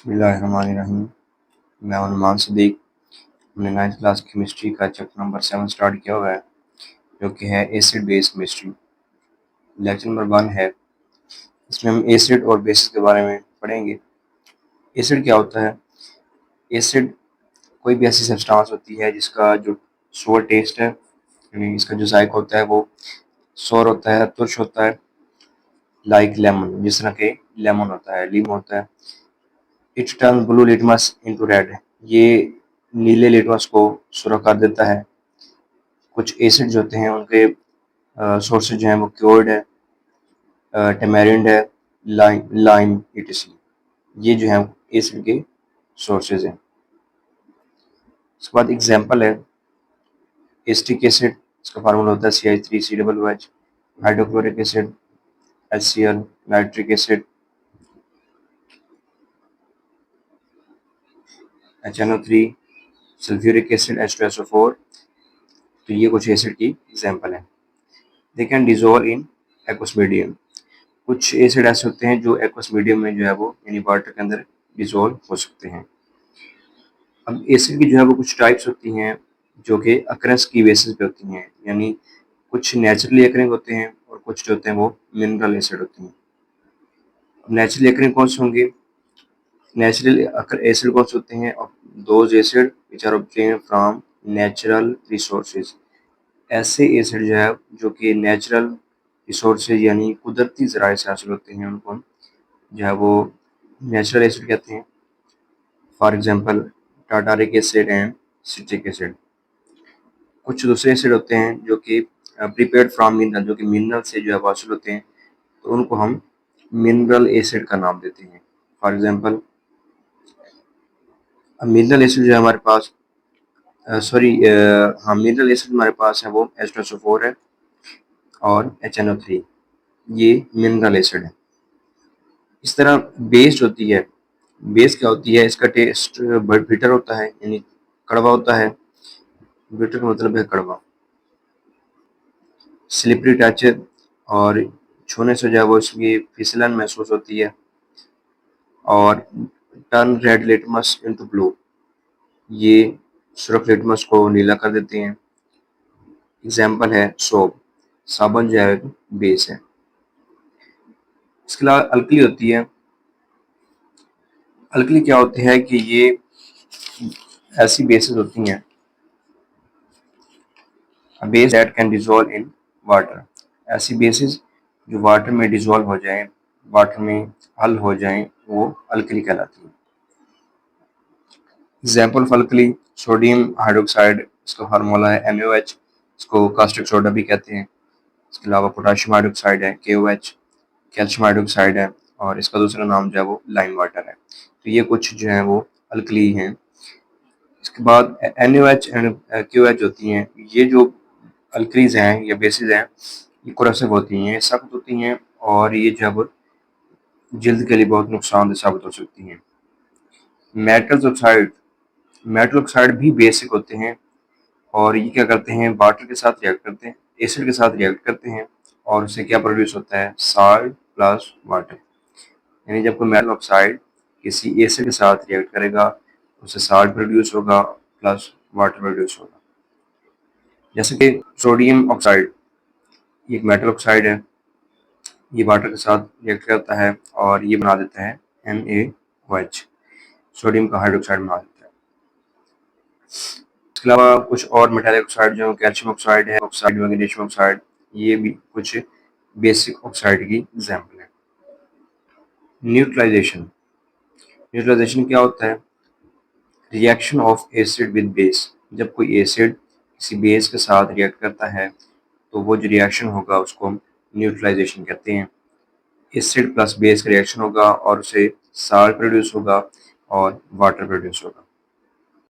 बिस्मिल्लाहिर्रहमानिर्रहीम। मैं उन्मान सदीक। हमने 9th क्लास केमिस्ट्री का चैप्टर नंबर 7 स्टार्ट किया हुआ है, जो कि है acid base chemistry. Lecture number 1 है। इसमें हम एसिड और बेसिस के बारे में पढ़ेंगे। एसिड क्या होता है? एसिड कोई भी ऐसी सब्सटेंस होती है जिसका जो सोर टेस्ट है, यानी इसका जो जायका होता है वो सोर होता है, तुर्श होता है, लाइक लेमन, जिस तरह के लेमन होता है, लीम होता है। It turn blue litmus into red, ये नीले लिटमस को सुर्ख कर देता है। कुछ एसिड जो होते हैं उनके सोर्सेज जो हैं वो क्योर्ड है, टेमेरिंड है, लाइम etc। ये जो है एसिड के सोर्सेज हैं। उसके बाद एग्जांपल है एसिटिक एसिड, इसका फार्मूला होता है CH3COOH। Hydrochloric acid HCl। Nitric acid HNO3। Sulphuric acid H2SO4। तो ये कुछ एसिड की एग्जांपल है। They can dissolve in aqueous medium, कुछ एसिड ऐसे होते हैं जो एक्वस मीडियम में जो है वो यानी वाटर के अंदर डिजोल्व हो सकते हैं। अब एसिड की जो है वो कुछ टाइप्स होती हैं जो कि अकरेंस की बेसिस पे होती हैं, यानी कुछ नेचुरली अकरिंग होते हैं और कुछ जो होते हैं वो मिनरल एसिड होते हैं। नेचुरली अकरिंग कौन से होंगे? नेचुरल एसिड कौन से होते हैं? Those acid which are obtain from natural resources, ऐसे एसिड जो है जो कि नेचुरल रिसोर्सेज यानी कुदरती ज़राए से हासिल होते हैं, उनको हम जो है वो नेचुरल एसिड कहते हैं। For example tartaric acid and citric acid. कुछ दूसरे एसिड होते हैं जो कि प्रिपेयर्ड फ्रॉम मिनरल, जो कि मिनरल से जो है हासिल होते हैं, तो उनको हम मिनरल एसिड का नाम देते हैं। फॉर एग्जांपल मिनरल एसिड जो है हमारे पास मिनरल एसिड हमारे पास है वो H2SO4 है और HNO3, ये मिनरल एसिड है। इस तरह बेस होती है, बेस क्या होती है? इसका टेस्ट बिटर होता है, यानी कड़वा होता है। बिटर का मतलब है कड़वा। स्लिपरी टच, और छूने से जो है वो इसकी फिसलन महसूस होती है। और turn red litmus into blue, ये सुर्ख लिटमस को नीला कर देते हैं। एग्जाम्पल है सोप, साबुन जो है बेस है। इसके अलावा अल्कली होती है। अल्कली क्या होती है कि ये ऐसी बेसिस होती हैं, base that can dissolve in water, ऐसी बेसिस जो वाटर में डिजोल्व हो जाएं, वाटर में हल हो जाएं, वो अल्कली कहलाती है। Example of alkali sodium hydroxide, इसका फार्मूला है NaOH, इसको कास्टिक सोडा भी कहते हैं। इसके अलावा पोटाशियम हाइड्रोक्साइड है KOH, कैल्शियम हाइड्रोक्साइड है, और इसका दूसरा नाम जो है वो लाइम वाटर है। तो ये कुछ जो है वो अल्कली हैं। इसके बाद NaOH एंड KOH होती हैं, ये जो अल्कलीज हैं या बेसिस हैं, ये कोरोसिव होती हैं, सख्त होती हैं, और ये जो है वो जल्द के लिए बहुत नुकसानदेह साबित हो सकती हैं। मेटल्स ऑक्साइड, मेटल ऑक्साइड भी बेसिक होते हैं, और ये क्या करते हैं? वाटर के साथ रिएक्ट करते हैं, एसिड के साथ रिएक्ट करते हैं, और उससे क्या प्रोड्यूस होता है? Salt plus water. यानी जब कोई मेटल ऑक्साइड किसी एसिड के साथ रिएक्ट करेगा, उससे साल्ट प्रोड्यूस होगा प्लस वाटर प्रोड्यूस होगा। जैसे कि सोडियम ऑक्साइड, ये एक मेटल ऑक्साइड है, ये वाटर के साथ रिएक्ट करता है और ये बना देता है NaOH, सोडियम का हाइड्रोक्साइड बना देता है। इसके अलावा कुछ और मेटालिक ऑक्साइड जो कैल्शियम ऑक्साइड है, ऑक्साइड मैग्नीशियम ऑक्साइड, ये भी कुछ बेसिक ऑक्साइड की एग्जाम्पल है। न्यूट्रलाइजेशन, न्यूट्रलाइजेशन क्या होता है? Reaction of acid with base, जब कोई एसिड किसी बेस के साथ रिएक्ट करता है तो वो जो रिएक्शन होगा उसको हम न्यूट्रलाइजेशन कहते हैं। एसिड प्लस बेस का रिएक्शन होगा और उससे साल्ट प्रोड्यूस होगा और वाटर प्रोड्यूस होगा।